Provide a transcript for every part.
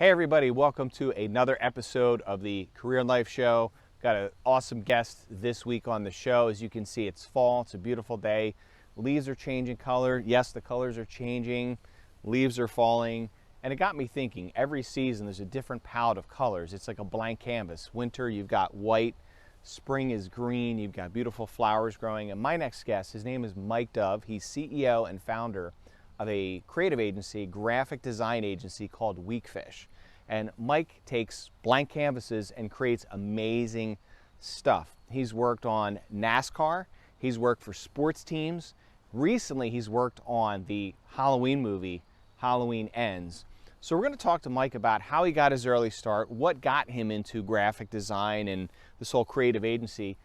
Hey everybody, welcome to another episode of the Career and Life Show. Got an awesome guest this week on the show. As you can see, it's fall, it's a beautiful day. Leaves are changing color. Yes, the colors are changing. Leaves are falling. And it got me thinking, every season there's a different palette of colors. It's like a blank canvas. Winter, you've got white. Spring is green. You've got beautiful flowers growing. And my next guest, his name is Mike Dove. He's CEO and founder of a creative agency, graphic design agency called Weekfish. And Mike takes blank canvases and creates amazing stuff. He's worked on Nascar, he's worked for sports teams. Recently, he's worked on the Halloween movie, Halloween Ends. So we're going to talk to Mike about how he got his early start, what got him into graphic design and this whole creative agency,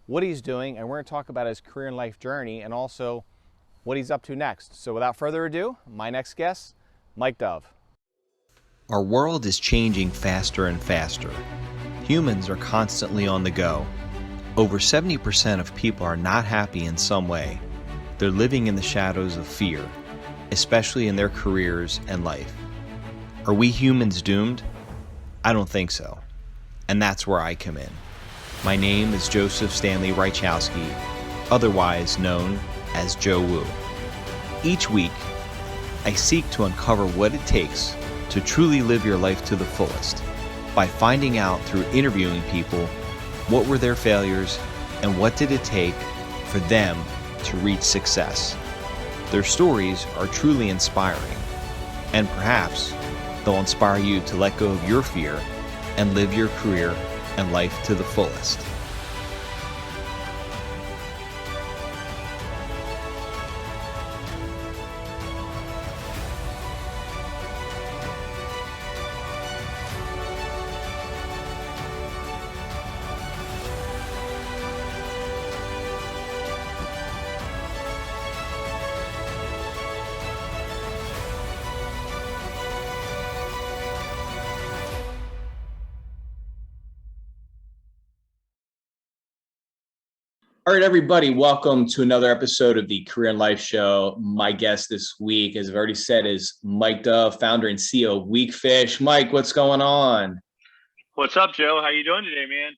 what he's doing, and we're going to talk about his career and life journey and also what he's up to next. So without further ado, my next guest, Mike Dove. Our world is changing faster and faster. Humans are constantly on the go. Over 70% of people are not happy in some way. They're living in the shadows of fear, especially in their careers and life. Are we humans doomed? I don't think so. And that's where I come in. My name is Joseph Stanley Reichowski, otherwise known as Joe Woo. Each week, I seek to uncover what it takes to truly live your life to the fullest by finding out through interviewing people what were their failures and what did it take for them to reach success. Their stories are truly inspiring, and perhaps they'll inspire you to let go of your fear and live your career and life to the fullest. All right, everybody, welcome to another episode of the Career and Life Show. My guest this week, as I've already said, is Mike Dove, founder and CEO of Weekfish. Mike, what's going on? What's up, Joe? How you doing today, man?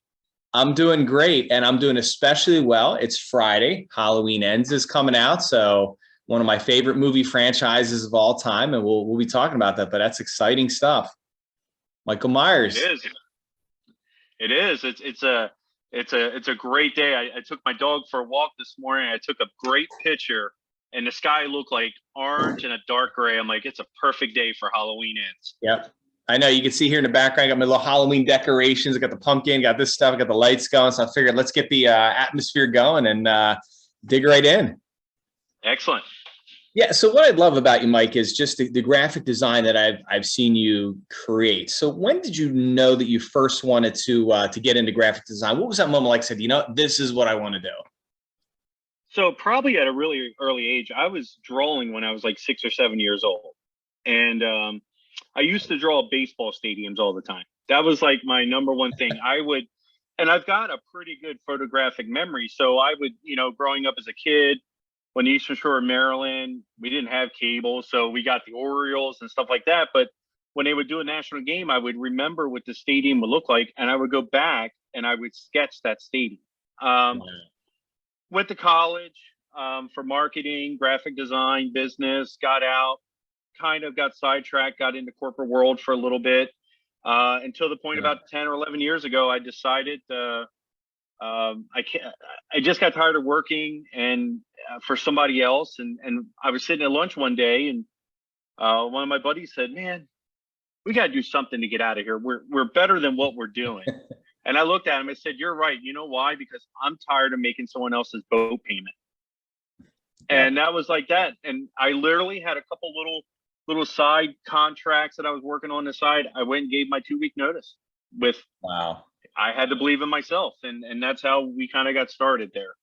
I'm doing great, and I'm doing especially well. It's Friday. Halloween Ends is coming out, so one of my favorite movie franchises of all time, and we'll be talking about that, but that's exciting stuff. Michael Myers. It is. It is. It's a great day. I took my dog for a walk this morning. I took a great picture, and the sky looked like orange and a dark gray. I'm like, it's a perfect day for Halloween Ends. Yep. I know, you can see here in the background, I got my little Halloween decorations. I got the pumpkin, got this stuff, I got the lights going. So I figured let's get the atmosphere going and dig right in. Excellent. Yeah. So what I love about you, Mike, is just the graphic design that I've seen you create. So when did you know that you first wanted to get into graphic design? What was that moment like? Said, this is what I want to do. So probably at a really early age, I was drawing when I was like 6 or 7 years old. And I used to draw baseball stadiums all the time. That was like my number one thing. And I've got a pretty good photographic memory. So I would, growing up as a kid, when the Eastern Shore of Maryland, we didn't have cable, so we got the Orioles and stuff like that. But when they would do a national game, I would remember what the stadium would look like, and I would go back and I would sketch that stadium. Went to college for marketing, graphic design, business, got out, kind of got sidetracked, got into corporate world for a little bit, until the point about 10 or 11 years ago, I decided I just got tired of working and for somebody else. And I was sitting at lunch one day, and one of my buddies said, "Man, we got to do something to get out of here. We're better than what we're doing." And I looked at him and said, "You're right. You know why? Because I'm tired of making someone else's boat payment." Yeah. And that was like that. And I literally had a couple little side contracts that I was working on the side. I went and gave my 2-week notice with, wow. I had to believe in myself. And that's how we kind of got started there.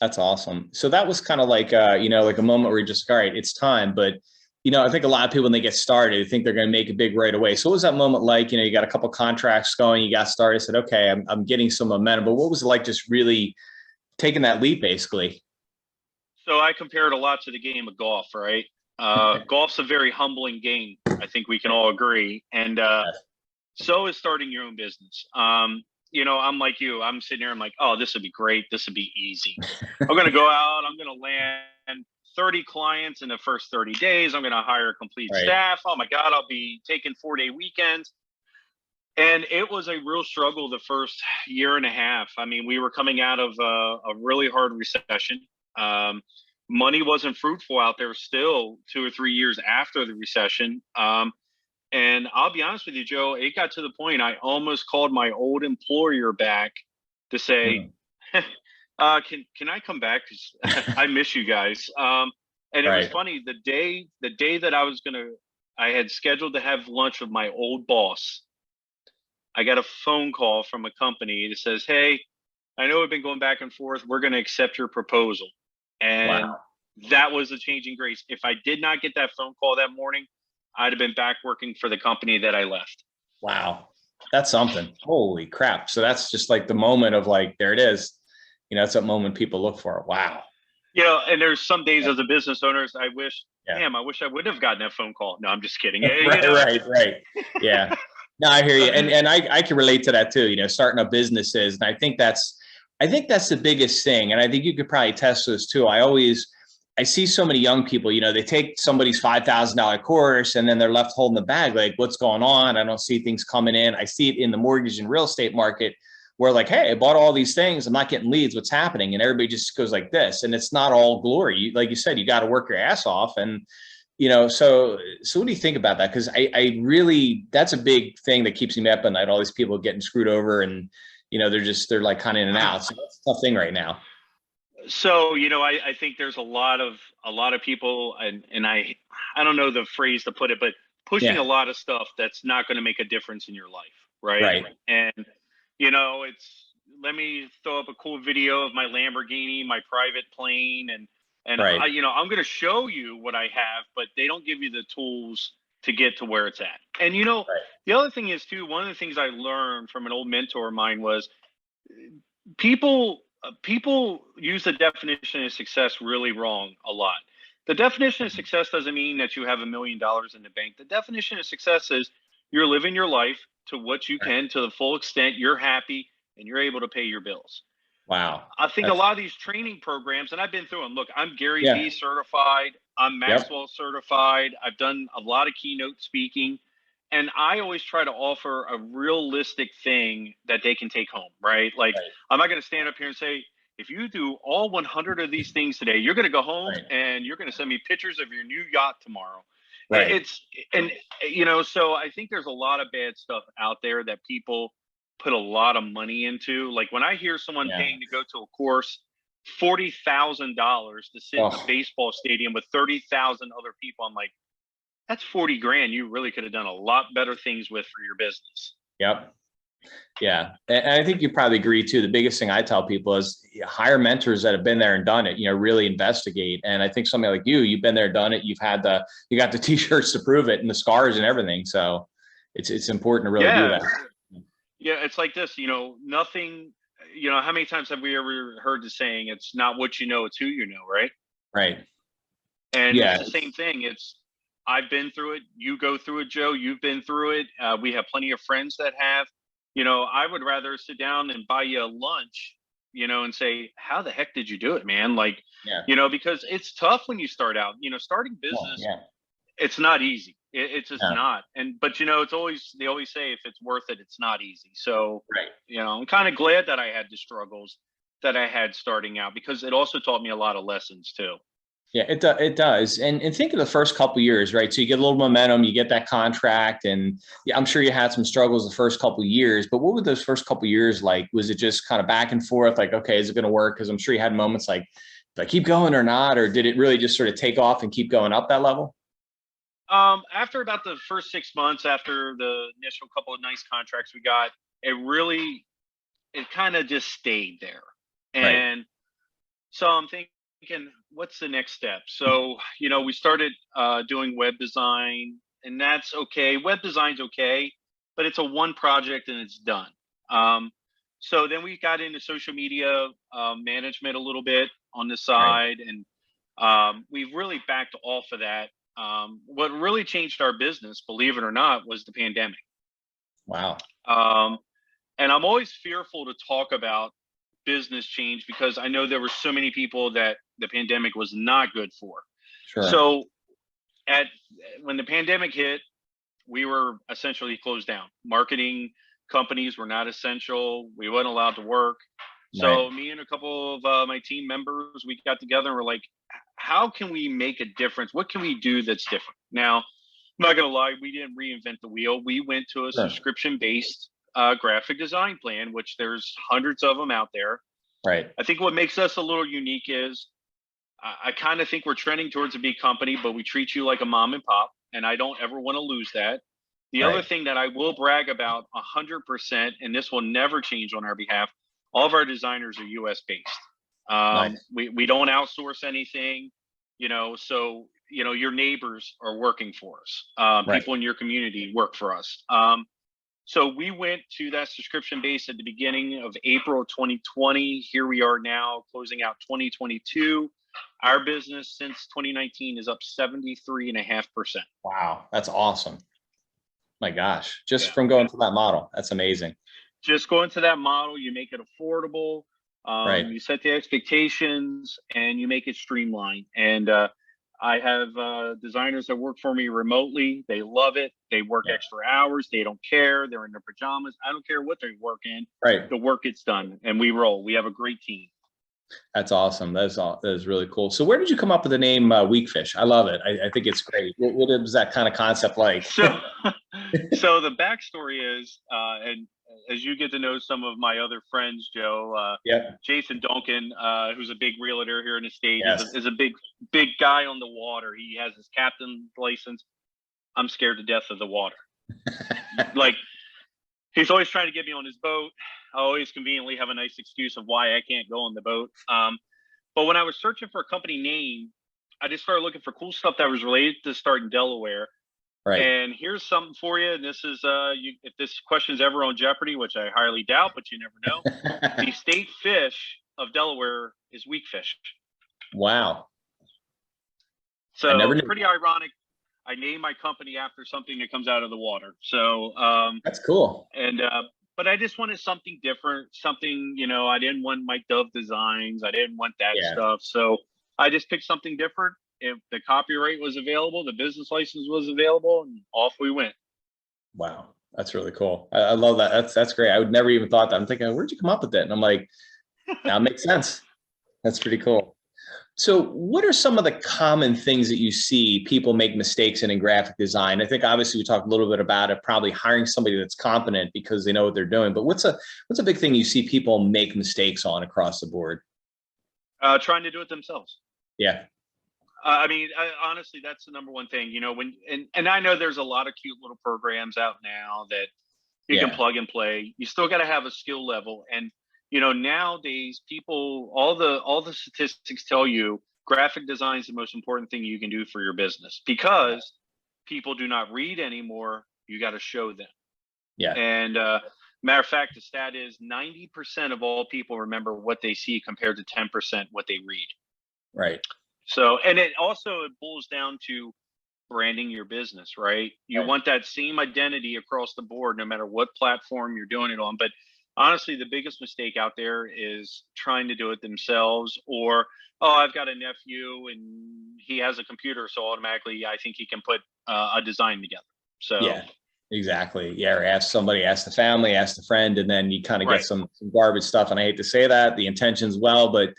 That's awesome. So that was kind of like, like a moment where you're just, all right, it's time. But, I think a lot of people, when they get started, think they're going to make it big right away. So what was that moment like? You got a couple contracts going, you got started, said, okay, I'm getting some momentum. But what was it like just really taking that leap, basically? So I compared a lot to the game of golf, right? Golf's a very humbling game. I think we can all agree. And so is starting your own business. I'm like you. I'm sitting here. I'm like, oh, this would be great. This would be easy. I'm going to go out. I'm going to land 30 clients in the first 30 days. I'm going to hire a complete staff. Oh my God, I'll be taking 4-day weekends. And it was a real struggle the first year and a half. I mean, we were coming out of a really hard recession. Money wasn't fruitful out there still 2 or 3 years after the recession. And I'll be honest with you, Joe, it got to the point I almost called my old employer back to say, can I come back? Because I miss you guys. And it was funny, the day that I had scheduled to have lunch with my old boss, I got a phone call from a company that says, hey, I know we've been going back and forth. We're going to accept your proposal. And that was a changing grace. If I did not get that phone call that morning, I'd have been back working for the company that I left. Wow. That's something. Holy crap. So that's just like the moment of like, there it is. It's that moment people look for. Wow. And there's some days as a business owner, I wish I wouldn't have gotten that phone call. No, I'm just kidding. Right. Yeah. No, I hear you. And I can relate to that too, starting up businesses. And I think that's the biggest thing. And I think you could probably test this too. I see so many young people, they take somebody's $5,000 course and then they're left holding the bag. Like, what's going on? I don't see things coming in. I see it in the mortgage and real estate market where like, hey, I bought all these things. I'm not getting leads. What's happening? And everybody just goes like this. And it's not all glory. Like you said, you got to work your ass off. And so what do you think about that? Because I really, that's a big thing that keeps me up at night. All these people getting screwed over and, they're like kind of in and out. So that's a tough thing right now. So, I think there's a lot of people and I don't know the phrase to put it, but pushing a lot of stuff that's not going to make a difference in your life. Right. And, let me throw up a cool video of my Lamborghini, my private plane, and I'm going to show you what I have, but they don't give you the tools to get to where it's at. And, the other thing is too, one of the things I learned from an old mentor of mine was people use the definition of success really wrong a lot. The definition of success doesn't mean that you have $1 million in the bank. The definition of success is you're living your life to what you can, to the full extent, you're happy and you're able to pay your bills. Wow. I think a lot of these training programs, and I've been through them. Look, I'm Gary Vee certified. I'm Maxwell certified. I've done a lot of keynote speaking. And I always try to offer a realistic thing that they can take home, right? Like, I'm not going to stand up here and say, if you do all 100 of these things today, you're going to go home and you're going to send me pictures of your new yacht tomorrow. So I think there's a lot of bad stuff out there that people put a lot of money into. Like when I hear someone paying to go to a course, $40,000 to sit in a baseball stadium with 30,000 other people, I'm like, that's 40 grand. You really could have done a lot better things with for your business. Yep. Yeah. And I think you probably agree too. The biggest thing I tell people is hire mentors that have been there and done it, really investigate. And I think somebody like you've been there, done it. You got the t-shirts to prove it and the scars and everything. So it's important to really do that. Yeah. It's like this, nothing, how many times have we ever heard the saying, it's not what you know, it's who you know, right? Right. And it's the same thing. I've been through it. You go through it, Joe. You've been through it. We have plenty of friends that have. I would rather sit down and buy you a lunch, and say, how the heck did you do it, man? Like, because it's tough when you start out. Starting business, it's not easy. It's just not. But it's always, they always say, if it's worth it, it's not easy. So, I'm kind of glad that I had the struggles that I had starting out, because it also taught me a lot of lessons too. Yeah, it does. And think of the first couple of years, right? So you get a little momentum, you get that contract, and I'm sure you had some struggles the first couple of years, but what were those first couple of years like? Was it just kind of back and forth? Like, okay, is it going to work? Because I'm sure you had moments like, do I keep going or not? Or did it really just sort of take off and keep going up that level? After about the first 6 months, after the initial couple of nice contracts we got, it kind of just stayed there. And so I'm thinking, what's the next step? So, we started doing web design, and that's okay. Web design's okay, but it's a one project and it's done. So then we got into social media management a little bit on the side, and we've really backed off of that What really changed our business, believe it or not, was the pandemic. Wow. And I'm always fearful to talk about business change because I know there were so many people that the pandemic was not good for. Sure. So when the pandemic hit, we were essentially closed down. Marketing companies were not essential. We weren't allowed to work. So Right. me and a couple of my team members, we got together and we're like, how can we make a difference? What can we do that's different? Now, I'm not going to lie, we didn't reinvent the wheel. We went to a Sure. subscription-based graphic design plan, which there's hundreds of them out there. Right. I think what makes us a little unique is I kind of think we're trending towards a big company, but we treat you like a mom and pop, and I don't ever want to lose that. The other thing that I will brag about 100%, and this will never change on our behalf, all of our designers are US based. Nice. We don't outsource anything, so, your neighbors are working for us. Right. People in your community work for us. So we went to that subscription base at the beginning of April 2020. Here we are now closing out 2022. Our business since 2019 is up 73.5%. Wow. That's awesome. My gosh. Just from going to that model. That's amazing. Just go into that model, you make it affordable, Right. you set the expectations, and you make it streamlined. And I have designers that work for me remotely. They love it. They work extra hours. They don't care. They're in their pajamas. I don't care what they work in. Right. The work gets done, and we roll. We have a great team. That's awesome. That is really cool. So where did you come up with the name Weekfish? I love it. I think it's great. What is that kind of concept like? So the backstory is, and as you get to know some of my other friends, Joe, Jason Duncan, who's a big realtor here in the state, is a big guy on the water. He has his captain's license. I'm scared to death of the water. Like, he's always trying to get me on his boat. I always conveniently have a nice excuse of why I can't go on the boat. But when I was searching for a company name, I just started looking for cool stuff that was related to start in Delaware. Right. And here's something for you. And this is, if this question's ever on Jeopardy, which I highly doubt, but you never know. The state fish of Delaware is weakfish. Wow. So pretty ironic. I named my company after something that comes out of the water. So that's cool. And but I just wanted something different, something, I didn't want Mike Dove designs. I didn't want that stuff. So I just picked something different. If the copyright was available, the business license was available, and off we went. Wow. That's really cool. I love that. That's great. I would never even thought that. I'm thinking, where'd you come up with that? And I'm like, that makes sense. That's pretty cool. So what are some of the common things that you see people make mistakes in graphic design? I think obviously we talked a little bit about it, probably hiring somebody that's competent because they know what they're doing. But what's a big thing you see people make mistakes on across the board? Trying to do it themselves. Yeah. Honestly, that's the number one thing, and I know there's a lot of cute little programs out now that you can plug and play. You still got to have a skill level. And, nowadays people, all the statistics tell you graphic design is the most important thing you can do for your business because people do not read anymore. You got to show them. Yeah. And, matter of fact, the stat is 90% of all people remember what they see compared to 10% what they read. Right. So, and it boils down to branding your business, right? You want that same identity across the board, no matter what platform you're doing it on. But honestly, the biggest mistake out there is trying to do it themselves, or, I've got a nephew and he has a computer, so automatically I think he can put a design together. So yeah, exactly. Yeah. Or ask somebody, ask the family, ask the friend, and then you kind of get some garbage stuff. And I hate to say that, the intention's well, but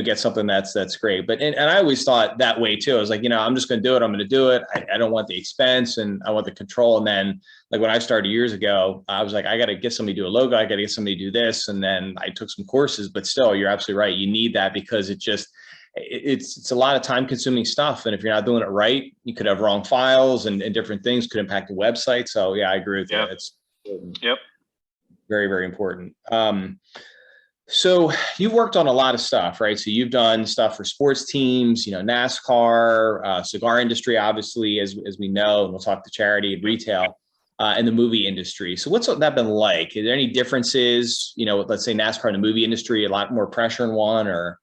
get something that's great. But, and I always thought that way too. I was like, I'm just going to do it. I'm going to do it. I don't want the expense and I want the control. And then like when I started years ago, I was like, I got to get somebody to do a logo. I got to get somebody to do this. And then I took some courses, but still you're absolutely right. You need that because it's a lot of time consuming stuff. And if you're not doing it right, you could have wrong files and different things could impact the website. So yeah, I agree with you. It's important. Very, very important. So you've worked on a lot of stuff, right? So you've done stuff for sports teams, NASCAR, cigar industry, obviously, as we know, and we'll talk to charity and retail, and the movie industry. So what's that been like? Is there any differences, let's say NASCAR and the movie industry, a lot more pressure in one or?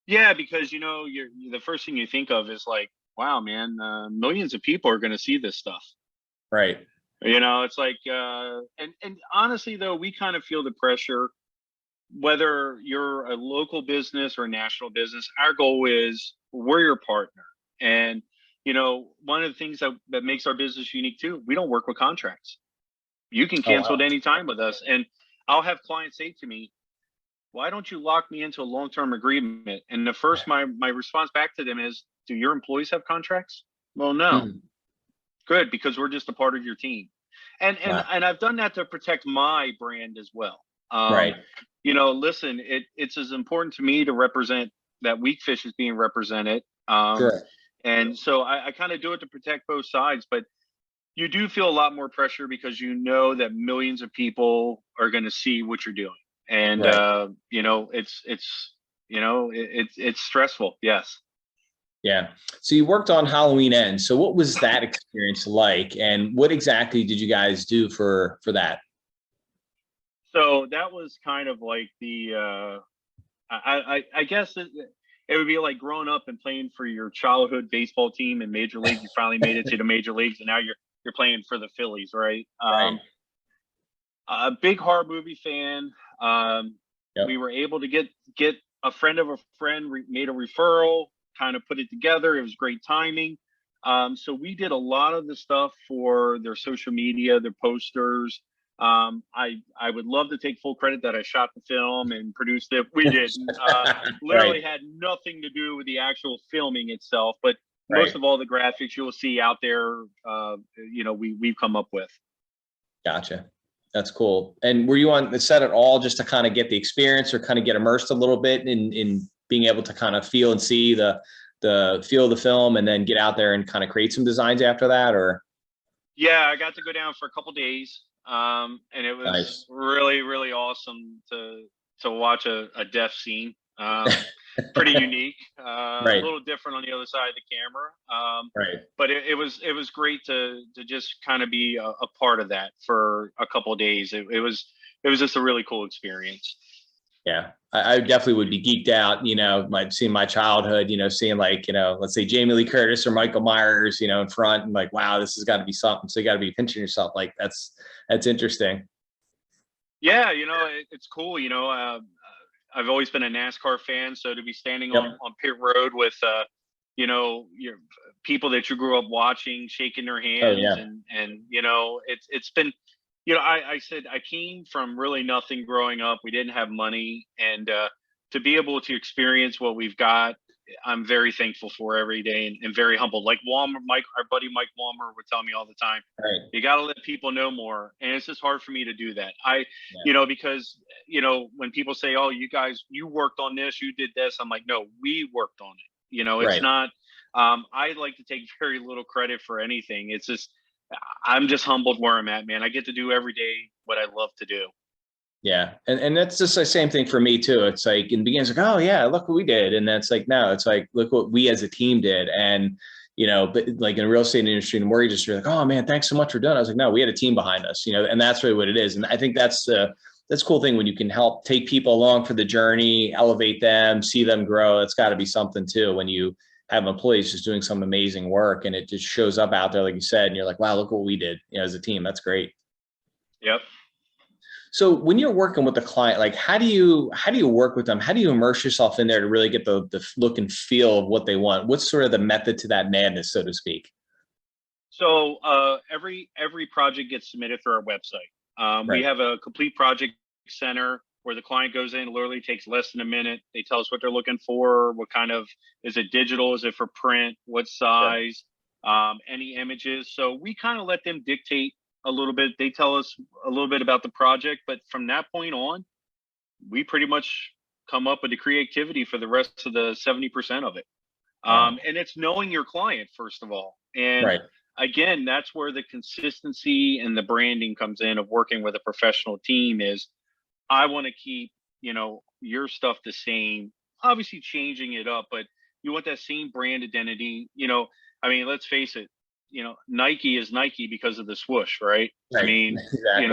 Yeah, because, you're the first thing you think of is like, wow, man, millions of people are going to see this stuff. Right. It's like, and honestly though, we kind of feel the pressure, whether you're a local business or a national business. Our goal is we're your partner. And, one of the things that makes our business unique too, we don't work with contracts. You can Oh, cancel wow. at any time with us. And I'll have clients say to me, why don't you lock me into a long-term agreement? And the first, my response back to them is, do your employees have contracts? Well, no. Mm. Good, because we're just a part of your team. And Wow. I've done that to protect my brand as well. Right. Listen, it's as important to me to represent that Weekfish is being represented. Sure. And so I kind of do it to protect both sides, but you do feel a lot more pressure because you know that millions of people are going to see what you're doing. And, Right. it's stressful. Yes. Yeah. So you worked on Halloween Ends. So what was that experience like, and what exactly did you guys do for that? So that was kind of like I guess it would be like growing up and playing for your childhood baseball team in Major League. You finally made it to the major leagues, and now you're playing for the Phillies, right? Right. A big horror movie fan. Yep. We were able to get a friend of a friend made a referral, kind of put it together. It was great timing. So we did a lot of the stuff for their social media, their posters. I would love to take full credit that I shot the film and produced it. We didn't. Right. Literally had nothing to do with the actual filming itself, but most Right. of all the graphics you'll see out there, we've come up with. Gotcha. That's cool. And were you on the set at all just to kind of get the experience or kind of get immersed a little bit in being able to kind of feel and see the feel of the film, and then get out there and kind of create some designs after that? Or Yeah, I got to go down for a couple days, and it was nice. really, really awesome to watch a death scene. Pretty unique, a Right. little different on the other side of the camera, Right. but it was great to just kind of be a part of that for a couple of days. It was just a really cool experience. Yeah, I definitely would be geeked out, seeing my childhood, seeing like, let's say Jamie Lee Curtis or Michael Myers, in front, and like, wow, this has got to be something. So you got to be pinching yourself. Like that's interesting. Yeah, it's cool. I've always been a NASCAR fan, so to be standing Yep. on pit road with your people that you grew up watching, shaking their Oh hands, yeah. and it's been, I said I came from really nothing growing up. We didn't have money, and to be able to experience what we've got, I'm very thankful for every day, and very humbled. Like our buddy Mike Walmer would tell me all the time, Right. you got to let people know more. And it's just hard for me to do that. Yeah. Because, when people say, oh, you worked on this, you did this. I'm like, no, we worked on it. It's Right. not, I like to take very little credit for anything. It's just, I'm just humbled where I'm at, man. I get to do every day what I love to do. Yeah. And that's just the same thing for me too. It's like in the beginning, it's like, oh yeah, look what we did. And that's like, no, it's like, look what we as a team did. And, but like in the real estate industry and the mortgage industry, like, oh man, thanks so much for doing it. I was like, no, we had a team behind us, and that's really what it is. And I think that's the cool thing when you can help take people along for the journey, elevate them, see them grow. It's got to be something too when you have employees just doing some amazing work and it just shows up out there, like you said, and you're like, wow, look what we did, as a team. That's great. Yep. So when you're working with a client, like how do you work with them? How do you immerse yourself in there to really get the look and feel of what they want? What's sort of the method to that madness, so to speak? So every project gets submitted through our website. We Right. have a complete project center where the client goes in, literally takes less than a minute. They tell us what they're looking for, what kind of, is it digital, is it for print, what Sure. size, any images. So we kind of let them dictate a little bit. They tell us a little bit about the project, but from that point on, we pretty much come up with the creativity for the rest of the 70% of it. Wow. And it's knowing your client, first of all. And Right. again, that's where the consistency and the branding comes in of working with a professional team is I want to keep, your stuff the same, obviously changing it up, but you want that same brand identity. I mean, let's face it, Nike is Nike because of the swoosh, right? I Right. mean, Exactly.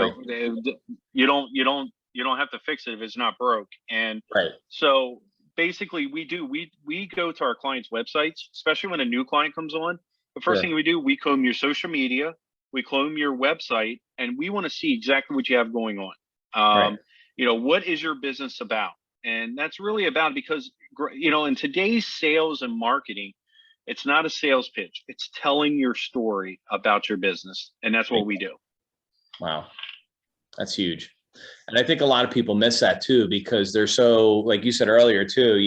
you don't have to fix it if it's not broke. And Right. so basically we go to our clients' websites, especially when a new client comes on. The first Sure. thing we do, we comb your social media, we comb your website, and we want to see exactly what you have going on. Right. What is your business about? And that's really about, because in today's sales and marketing, it's not a sales pitch. It's telling your story about your business, and that's what we do. Wow. That's huge. And I think a lot of people miss that too, because they're so, like you said earlier too,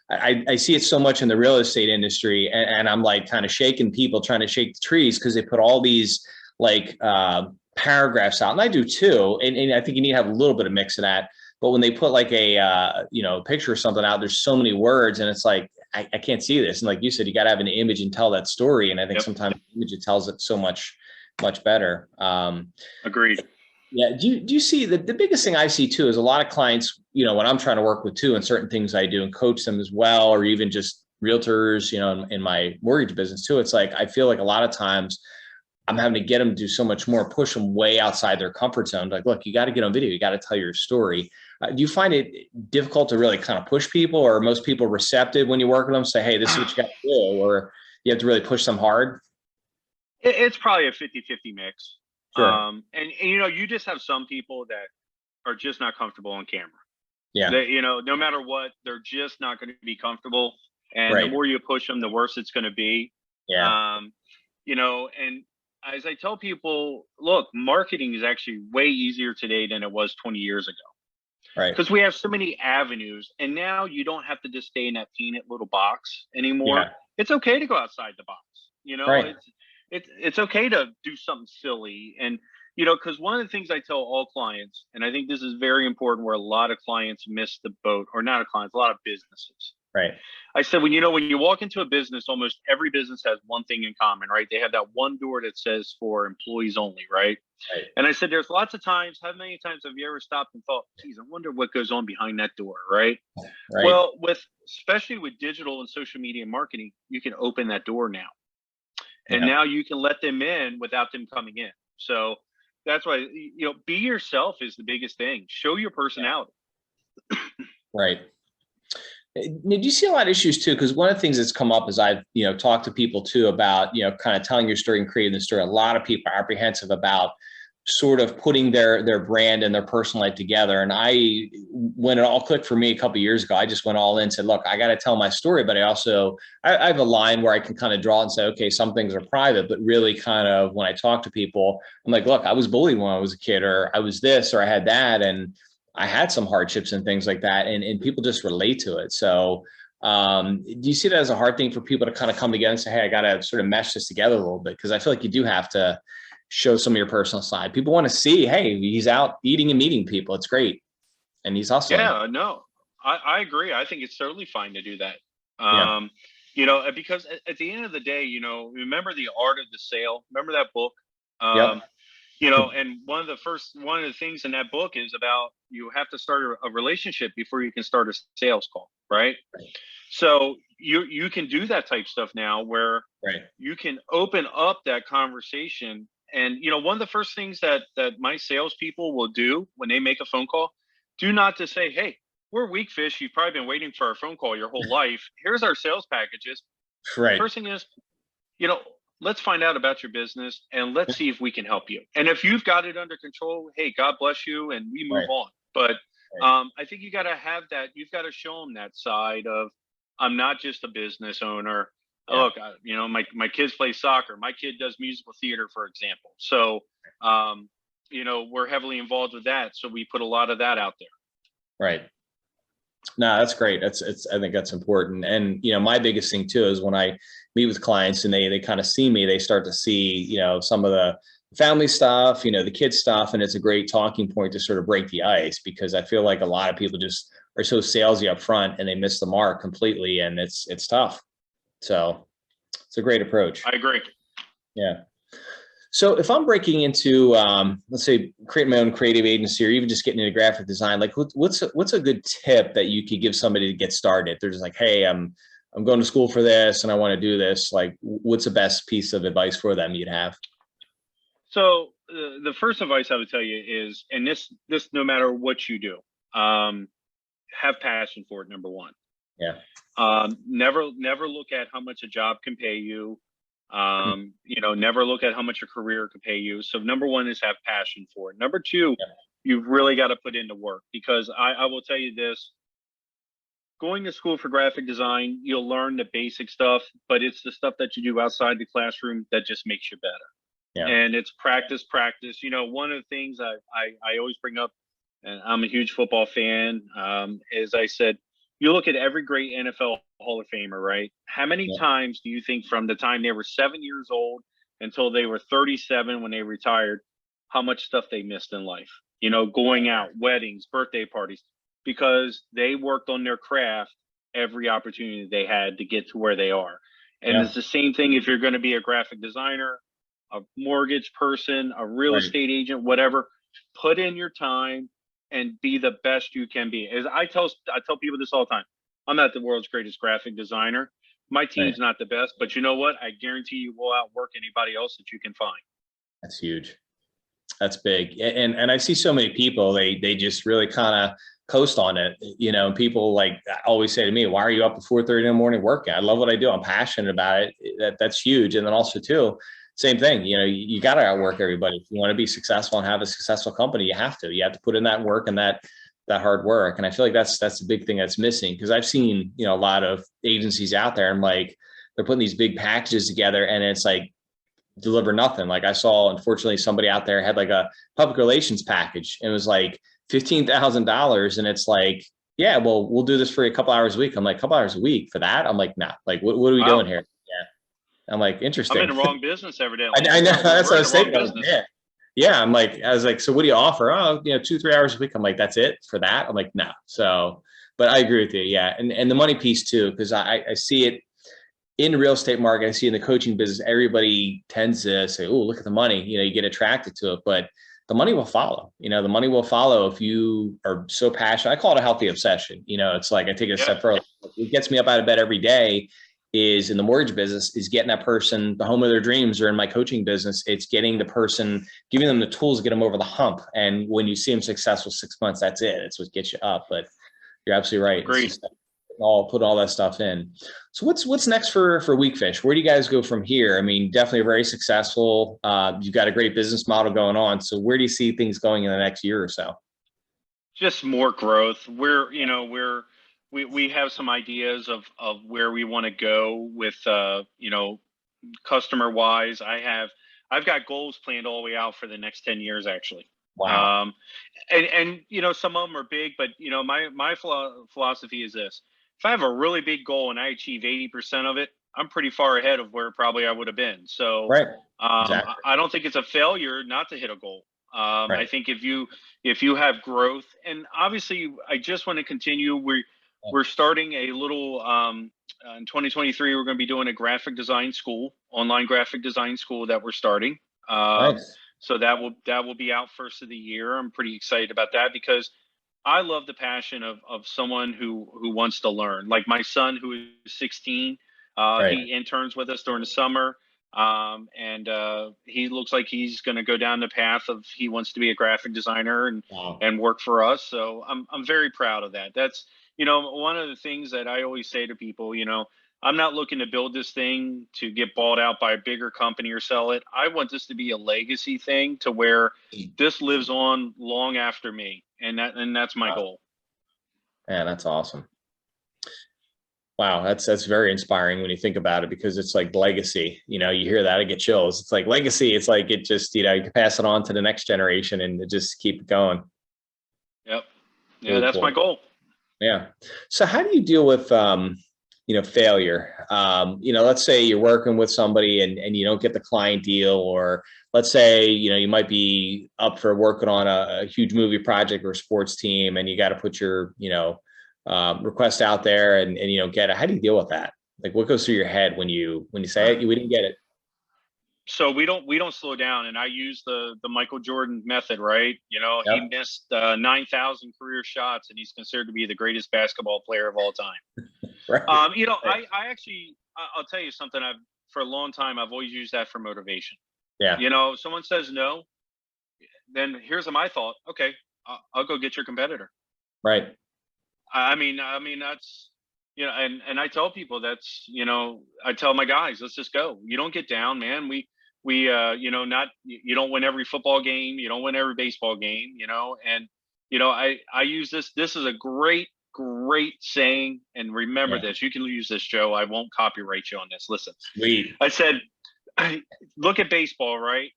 I see it so much in the real estate industry, and I'm like kind of shaking people, trying to shake the trees, because they put all these like paragraphs out, and I do too. And I think you need to have a little bit of mix of that. But when they put like a picture or something out, there's so many words, and it's like, I can't see this. And like you said, you got to have an image and tell that story. And I think Yep. sometimes the image, it tells it so much better. Agreed. Yeah. Do you see the biggest thing I see too is a lot of clients, when I'm trying to work with too, and certain things I do and coach them as well, or even just realtors, in my mortgage business too. It's like, I feel like a lot of times I'm having to get them to do so much more, push them way outside their comfort zone. Like, look, you got to get on video. You got to tell your story. Do you find it difficult to really kind of push people, or are most people receptive when you work with them, say, hey, this is what you got to do, or you have to really push them hard? It's probably a 50-50 mix. Sure. And you just have some people that are just not comfortable on camera. Yeah. They, no matter what, they're just not going to be comfortable. And Right. the more you push them, the worse it's going to be. Yeah. And as I tell people, look, marketing is actually way easier today than it was 20 years ago. Right. Because we have so many avenues, and now you don't have to just stay in that peanut little box anymore. Yeah. It's okay to go outside the box. Right. It's okay to do something silly. And because one of the things I tell all clients, and I think this is very important, where a lot of clients miss the boat, or not a clients, a lot of businesses. Right. I said, when you walk into a business, almost every business has one thing in common, right? They have that one door that says for employees only, right? Right. And I said, there's lots of times, how many times have you ever stopped and thought, geez, I wonder what goes on behind that door, right? Right. Well, especially with digital and social media marketing, you can open that door now. And now you can let them in without them coming in. So that's why, be yourself is the biggest thing. Show your personality. Right. Do you see a lot of issues too? Because one of the things that's come up as I've, talked to people too about, kind of telling your story and creating the story. A lot of people are apprehensive about sort of putting their brand and their personal life together. And when it all clicked for me a couple of years ago, I just went all in and said, look, I got to tell my story, but I have a line where I can kind of draw and say, okay, some things are private, but really kind of when I talk to people, I'm like, look, I was bullied when I was a kid, or I was this, or I had that. And I had some hardships and things like that. And people just relate to it. So do you see that as a hard thing for people to kind of come together and say, hey, I got to sort of mesh this together a little bit? Because I feel like you do have to show some of your personal side. People want to see, hey, he's out eating and meeting people. It's great. And he's hustling. Yeah, no, I agree. I think it's totally fine to do that. Because at the end of the day, remember The Art of the Sale. Remember that book? Yep. And one of the things in that book is about, you have to start a relationship before you can start a sales call, right? So you can do that type stuff now, where you can open up that conversation. And one of the first things that my salespeople will do when they make a phone call, do not to say, hey, we're Weekfish. You've probably been waiting for our phone call your whole life. Here's our sales packages. Right. First thing is, let's find out about your business, and let's see if we can help you. And if you've got it under control, hey, God bless you, and we move on. But I think you got to have that. You've got to show them that side of, I'm not just a business owner. Yeah. Look, my kids play soccer. My kid does musical theater, for example. So, we're heavily involved with that. So we put a lot of that out there. Right. No, that's great. I think that's important. And, my biggest thing too, is when I meet with clients and they kind of see me, they start to see, some of the family stuff, the kids stuff. And it's a great talking point to sort of break the ice, because I feel like a lot of people just are so salesy up front and they miss the mark completely. And it's tough. So it's a great approach. I agree. Yeah. So if I'm breaking into, let's say, creating my own creative agency, or even just getting into graphic design, like what's a good tip that you could give somebody to get started? They're just like, hey, I'm going to school for this and I want to do this. Like, what's the best piece of advice for them you'd have? So the first advice I would tell you is, and this no matter what you do, have passion for it. Number one. Yeah. Never look at how much a job can pay you. Never look at how much a career could pay you. So number one is have passion for it. Number two, Yeah. you've really got to put into work, because I will tell you this, going to school for graphic design, you'll learn the basic stuff, but it's the stuff that you do outside the classroom that just makes you better. Yeah. And it's practice, practice. One of the things I always bring up, and I'm a huge football fan, is I said, you look at every great NFL Hall of Famer, right? How many Yeah. times do you think from the time they were 7 years old until they were 37 when they retired, how much stuff they missed in life? Going out, weddings, birthday parties, because they worked on their craft every opportunity they had to get to where they are. And Yeah. it's the same thing if you're going to be a graphic designer, a mortgage person, a real Right. estate agent, whatever. Put in your time and be the best you can be. As I tell people this all the time. I'm not the world's greatest graphic designer. My Right. team's not the best, but you know what? I guarantee you will outwork anybody else that you can find. That's huge. That's big. And I see so many people, they just really kind of coast on it, and people like always say to me, why are you up at 4:30 in the morning working? I love what I do. I'm passionate about it. That's huge. And then also too, same thing, you got to outwork everybody. If you want to be successful and have a successful company, you have to put in that work and that hard work. And I feel like that's the big thing that's missing, because I've seen, a lot of agencies out there, and like, they're putting these big packages together and it's like, deliver nothing. Like, I saw, unfortunately, somebody out there had like a public relations package, and it was like $15,000. And it's like, yeah, well, we'll do this for a couple hours a week. I'm like, couple hours a week for that? I'm like, nah, like, what are we Wow. doing here? Yeah. I'm like, I'm interesting. in the wrong business every day. I know, that's what I was thinking. Business. Yeah. Yeah. I was like, so what do you offer? Oh, 2-3 hours a week. I'm like, that's it for that? I'm like, no. So, but I agree with you. Yeah. And the money piece too, because I see it in the real estate market. I see in the coaching business, everybody tends to say, oh, look at the money, you get attracted to it, but the money will follow. The money will follow if you are so passionate. I call it a healthy obsession. It's like, I take it a step further. What gets me up out of bed every day is, in the mortgage business, is getting that person the home of their dreams, or in my coaching business, it's getting the person, giving them the tools to get them over the hump. And when you see them successful 6 months, that's it. It's what gets you up. But you're absolutely right. Great. It's just put all that stuff in. So what's next for Weekfish? Where do you guys go from here? I mean, definitely very successful. You've got a great business model going on. So where do you see things going in the next year or so? Just more growth. We have some ideas of where we want to go with, customer wise. I've got goals planned all the way out for the next 10 years, actually. Wow. And some of them are big, but my philosophy is this: if I have a really big goal and I achieve 80% of it, I'm pretty far ahead of where probably I would have been. So Right. Exactly. I don't think it's a failure not to hit a goal. I Right. think if you have growth, and obviously I just want to continue. We're starting a little, in 2023. We're going to be doing a graphic design school, online graphic design school that we're starting. Nice. So that will be out first of the year. I'm pretty excited about that, because I love the passion of someone who wants to learn. Like my son, who is 16, Right. he interns with us during the summer, and he looks like he's going to go down the path of, he wants to be a graphic designer Wow. and work for us. So I'm very proud of that. That's one of the things that I always say to people. I'm not looking to build this thing to get bought out by a bigger company or sell it. I want this to be a legacy thing, to where this lives on long after me, and that's my goal. Man, that's awesome. Wow, that's very inspiring when you think about it, because it's like legacy. You hear that, I get chills. It's like legacy. It's like, it just, you can pass it on to the next generation and just keep it going. Yep. Yeah, Really that's cool. my goal. Yeah. So how do you deal with failure? Let's say you're working with somebody and you don't get the client deal, or let's say, you might be up for working on a huge movie project or a sports team, and you got to put your, request out there, and you don't get it. How do you deal with that? Like, what goes through your head when you say it, we didn't get it? So we don't slow down, and I use the Michael Jordan method, right? Yep. He missed 9,000 career shots, and he's considered to be the greatest basketball player of all time. Right. I actually, I'll tell you something. For a long time, I've always used that for motivation. Yeah. Someone says no, then here's my thought. Okay, I'll go get your competitor. Right. I mean, and I tell people I tell my guys, let's just go. You don't get down, man. Not, you don't win every football game. You don't win every baseball game, and, I use this. This is a great, great saying. And remember this, you can use this, Joe. I won't copyright you on this. Listen, Sweet. I said, look at baseball, right?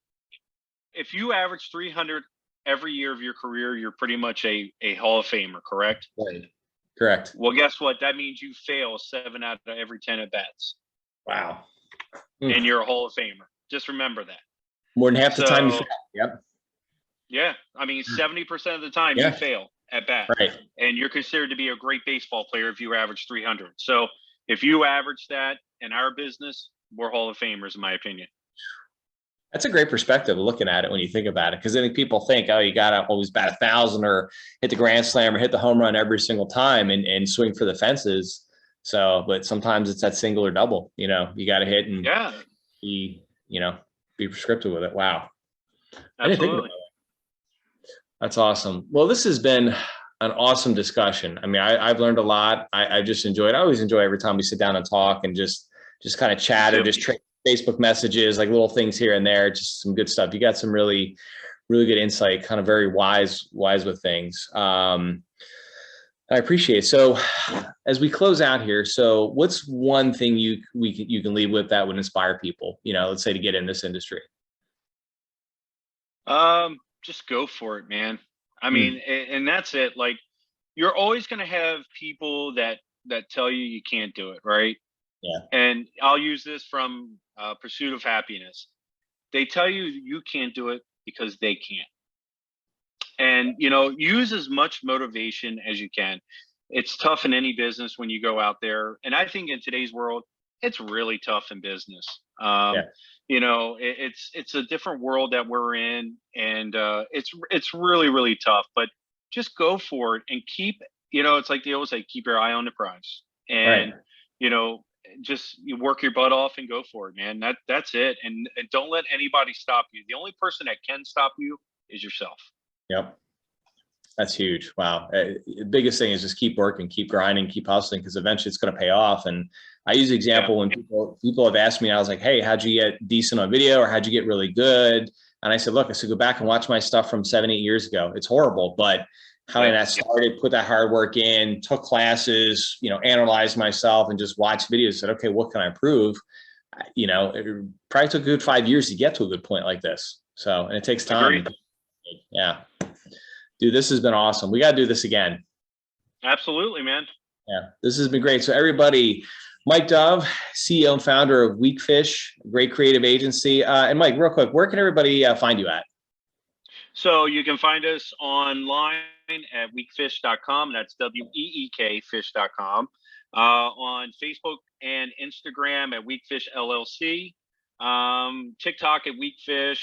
If you average 300 every year of your career, you're pretty much a Hall of Famer, correct? Right. Correct. Well, guess what? That means you fail 7 out of every 10 at bats. Wow. And you're a Hall of Famer. Just remember that. More than half the time you fail. Yep. Yeah. I mean, 70% of the time you fail at bat. Right. And you're considered to be a great baseball player if you average 300. So if you average that in our business, we're Hall of Famers, in my opinion. That's a great perspective of looking at it when you think about it, because I think people think, oh, you got to always bat 1,000 or hit the grand slam or hit the home run every single time and swing for the fences. So, but sometimes it's that single or double, you got to hit and be prescriptive with it. Wow. I didn't think about that. That's awesome. Well, this has been an awesome discussion. I mean, I've learned a lot. I just enjoyed. I always enjoy every time we sit down and talk and just kind of chat or just trade Facebook messages, like little things here and there, just some good stuff. You got some really, really good insight, kind of very wise with things. I appreciate it. So as we close out here, so what's one thing you can leave with that would inspire people, let's say, to get in this industry? Just go for it, man. I mean, and that's it. Like, you're always going to have people that tell you can't do it, right? Yeah. And I'll use this from Pursuit of Happiness. They tell you you can't do it because they can't. And, use as much motivation as you can. It's tough in any business when you go out there. And I think in today's world, it's really tough in business. It's a different world that we're in, and it's really, really tough. But just go for it and keep, it's like they always say, keep your eye on the prize. And, just you work your butt off and go for it, man. That's it. And don't let anybody stop you. The only person that can stop you is yourself. Yep. That's huge. Wow. The biggest thing is just keep working, keep grinding, keep hustling, because eventually it's going to pay off. And I use the example when people have asked me, I was like, hey, how'd you get decent on video, or how'd you get really good? And I said, look, go back and watch my stuff from 7-8 years ago. It's horrible, but how I started, put that hard work in, took classes, analyzed myself and just watched videos, said, okay, what can I improve? It probably took a good 5 years to get to a good point like this. So, and it takes time. Agreed. Yeah. Dude, this has been awesome. We got to do this again. Absolutely, man. Yeah, this has been great. So everybody, Mike Dove, CEO and founder of Weekfish, great creative agency. And Mike, real quick, where can everybody find you at? So you can find us online at weekfish.com. That's WEEK fish.com. On Facebook and Instagram at Weekfish LLC. TikTok at Weekfish.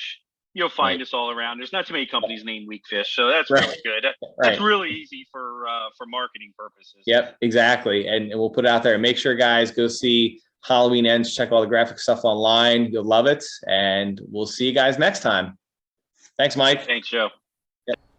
You'll find us all around. There's not too many companies named Weekfish, so that's really good. That's really easy for marketing purposes. Yep, exactly. And we'll put it out there. And make sure, guys, go see Halloween Ends. Check all the graphic stuff online. You'll love it. And we'll see you guys next time. Thanks, Mike. Thanks, Joe.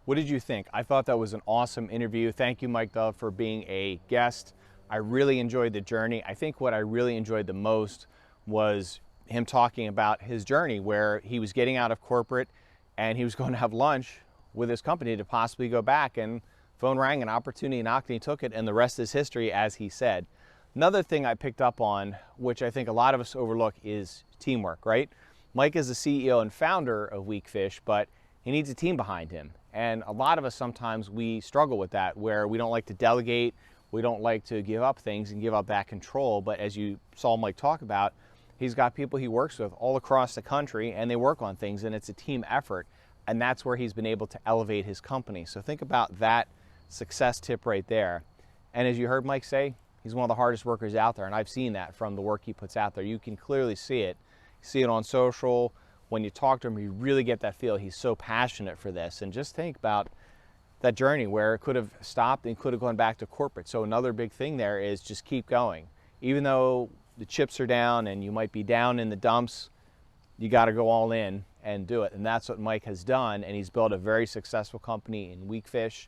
What did you think? I thought that was an awesome interview. Thank you, Mike Dove, for being a guest. I really enjoyed the journey. I think what I really enjoyed the most was him talking about his journey, where he was getting out of corporate and he was going to have lunch with his company to possibly go back, and phone rang, an opportunity knocked, and he took it, and the rest is history, as he said. Another thing I picked up on, which I think a lot of us overlook, is teamwork, right? Mike is the CEO and founder of Weekfish, but he needs a team behind him. And a lot of us, sometimes we struggle with that, where we don't like to delegate, we don't like to give up things and give up that control. But as you saw Mike talk about, he's got people he works with all across the country, and they work on things, and it's a team effort. And that's where he's been able to elevate his company. So think about that success tip right there. And as you heard Mike say, he's one of the hardest workers out there, and I've seen that from the work he puts out there. You can clearly see it. You see it on social. When you talk to him, you really get that feel. He's so passionate for this. And just think about that journey where it could have stopped and could have gone back to corporate. So another big thing there is just keep going. Even though the chips are down and you might be down in the dumps, you got to go all in and do it. And that's what Mike has done. And he's built a very successful company in Weekfish.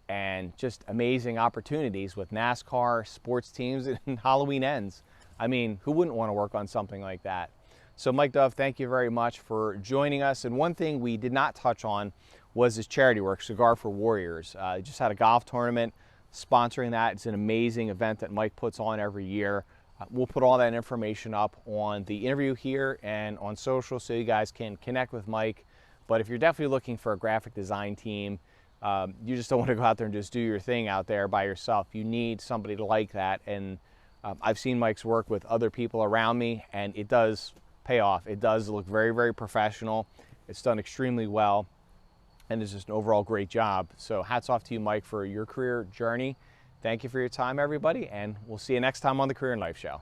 and just amazing opportunities with NASCAR, sports teams, and Halloween ends. I mean, who wouldn't want to work on something like that? So Mike Dove, thank you very much for joining us. And one thing we did not touch on was his charity work, Cigar for Warriors. He just had a golf tournament sponsoring that. It's an amazing event that Mike puts on every year. We'll put all that information up on the interview here and on social so you guys can connect with Mike. But if you're definitely looking for a graphic design team, you just don't want to go out there and just do your thing out there by yourself. You need somebody like that. And I've seen Mike's work with other people around me, and it does pay off. It does look very, very professional. It's done extremely well, and it's just an overall great job. So hats off to you, Mike, for your career journey. Thank you for your time, everybody, and we'll see you next time on the Career and Life Show.